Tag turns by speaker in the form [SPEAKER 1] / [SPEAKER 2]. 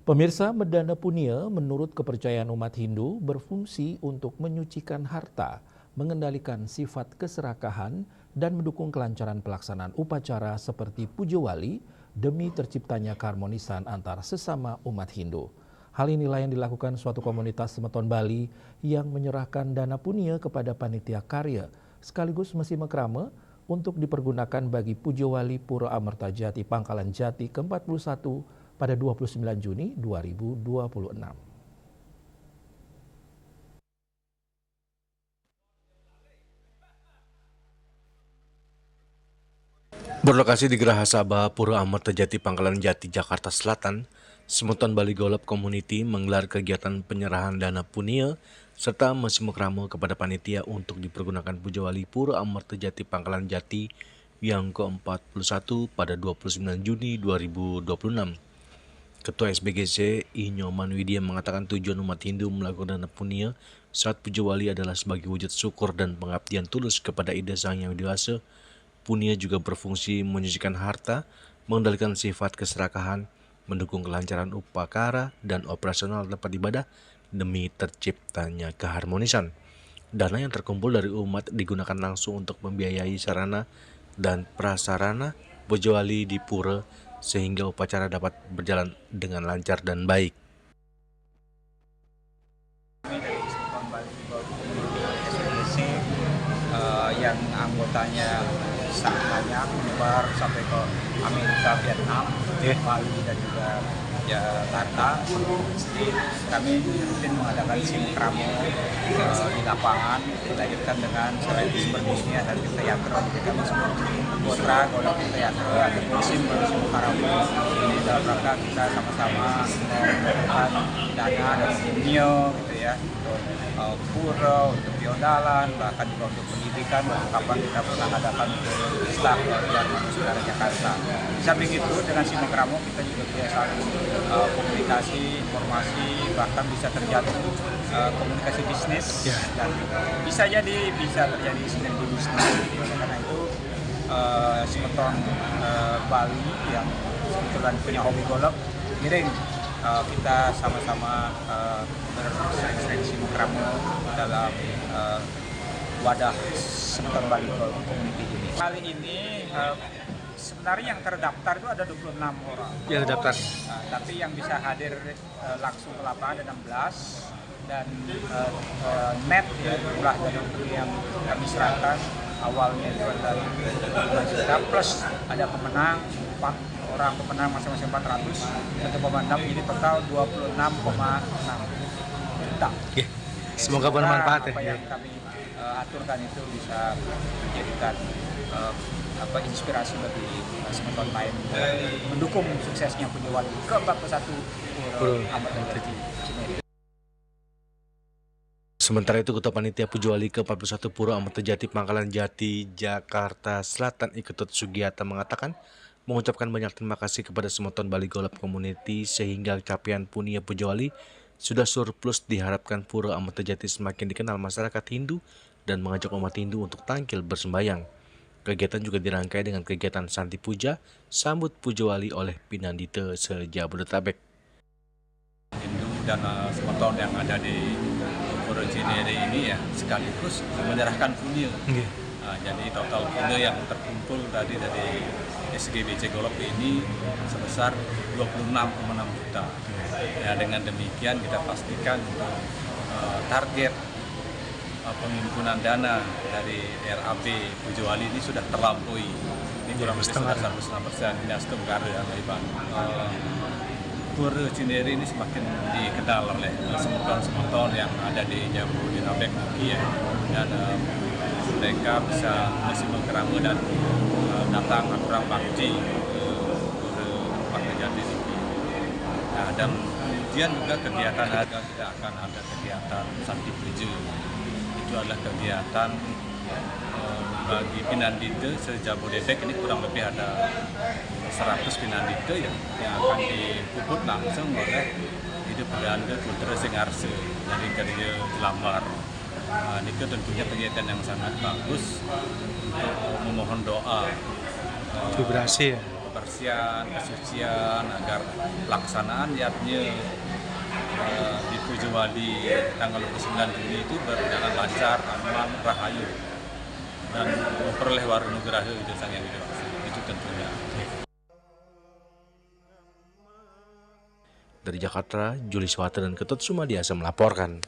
[SPEAKER 1] Pemirsa, Medana Punia menurut kepercayaan umat Hindu berfungsi untuk menyucikan harta, mengendalikan sifat keserakahan, dan mendukung kelancaran pelaksanaan upacara seperti puja wali demi terciptanya keharmonisan antar sesama umat Hindu. Hal inilah yang dilakukan suatu komunitas Semeton Bali yang menyerahkan dana punia kepada panitia karya sekaligus mesin mekrame untuk dipergunakan bagi puja wali Pura Amerta Jati Pangkalan Jati ke-41 pada 29 Juni 2026.
[SPEAKER 2] Berlokasi di Geraha Sabah, Pura Amerta Jati Pangkalan Jati, Jakarta Selatan, Semeton Bali Golop Community menggelar kegiatan penyerahan dana punia serta mesin mekrame kepada panitia untuk dipergunakan puja wali Pura Amerta Jati Pangkalan Jati yang ke-41 pada 29 Juni 2026. Ketua SBGC I Nyoman Widya mengatakan tujuan umat Hindu melakukan dana punia saat puja wali adalah sebagai wujud syukur dan pengabdian tulus kepada Ida Sang Yang Dewasa. Punia juga berfungsi menyucikan harta, mengendalikan sifat keserakahan, mendukung kelancaran upacara dan operasional tempat ibadah demi terciptanya keharmonisan. Dana yang terkumpul dari umat digunakan langsung untuk membiayai sarana dan prasarana puja wali di pura sehingga upacara dapat berjalan dengan lancar dan baik.
[SPEAKER 3] Kami dari Semeton Bali Golf SBGC yang anggotanya sangat banyak, menyebar sampai ke Amerika, Vietnam, Bali dan juga Jakarta. Kami rutin mengadakan sinkromo di lapangan, dilahirkan dengan selain seperti ini ada teater, kami sebut Putra Golok Teater, ada musim karaoke. Ini dalam rangka kita sama-sama mendapatkan dana dari dunia gitu ya, untuk pura, untuk biodalan, bahkan juga untuk pendidikan, untuk kapan kita pernah adakan Islam dan saudara Jakarta. Di samping itu dengan sinkromo kita juga biasa komunikasi, informasi, bahkan bisa terjadi komunikasi bisnis dan bisa terjadi sinergi bisnis. Karena itu Semeton Bali yang kebetulan punya hobi golf, giring kita sama-sama bersering-sering sinkromo dalam wadah Semeton Bali Golf Community ini. Kali ini sebenarnya yang terdaftar itu ada 26 orang.
[SPEAKER 2] Yang terdaftar.
[SPEAKER 3] Tapi yang bisa hadir langsung ke lapangan ada 16 dan net ya, jumlah dari yang kami serahkan awalnya itu ada 5 juta plus ada pemenang 4 orang pemenang masing-masing 400, satu pemenang jadi total 26,6 juta.
[SPEAKER 2] Semoga bermanfaat
[SPEAKER 3] apa yang kami aturkan itu bisa menjadikan inspirasi bagi Semeton lain mendukung suksesnya puja wali ke-41 Amerta Jati.
[SPEAKER 2] Sementara itu, Ketua Panitia Puja Wali ke-41 Pura Amerta Jati Pangkalan Jati, Jakarta Selatan, Iketut Sugiyata mengatakan mengucapkan banyak terima kasih kepada Semeton Bali Golop Community sehingga capaian punia puja wali sudah surplus. Diharapkan Pura Amerta Jati semakin dikenal masyarakat Hindu dan mengajak umat Hindu untuk tampil bersembayang. Kegiatan juga dirangkai dengan kegiatan Santi Puja, sambut puja wali oleh Pinandita se-Jabodetabek.
[SPEAKER 4] Hindu dan Semeton yang ada di Pura Cinere ini ya sekaligus menyerahkan punya. Jadi total punya yang terkumpul tadi dari SGBC Golop ini sebesar 26,6 juta. Ya, dengan demikian kita pastikan untuk target penghimpunan dana dari RAB Puja Wali ini sudah terlampaui. Ini kurang lebih sudah 100%. Dinas Tungkarya Pura Cinere ini semakin dikenal oleh semeton-semeton yang ada di Jabodetabek ya, dan mereka bisa masih mengkerama dan datang kurang bakti ke Pura Amerta Jati ini. Nah, dan kemudian juga kegiatan tidak akan ada kegiatan Santi Puja. Itu adalah kegiatan bagi Pinandita se-Jabodetabek ini kurang lebih ada 100 Pinandita ya, yang akan dipuput langsung oleh Hidup Perdana Putra Singarse dari kerja Jelambar. Ini tentunya kegiatan yang sangat bagus untuk memohon doa
[SPEAKER 2] Vibrasi ya.
[SPEAKER 4] kebersihan, kesucian agar pelaksanaan yatnya di Pujo Wadi tanggal 29 Juni itu berjalan lancar, aman, rahayu dan memperoleh warna geraha itu sang yang dimaksud. Itu tentunya.
[SPEAKER 2] Dari Jakarta, Juli Swata dan Ketut Sumadiasa melaporkan.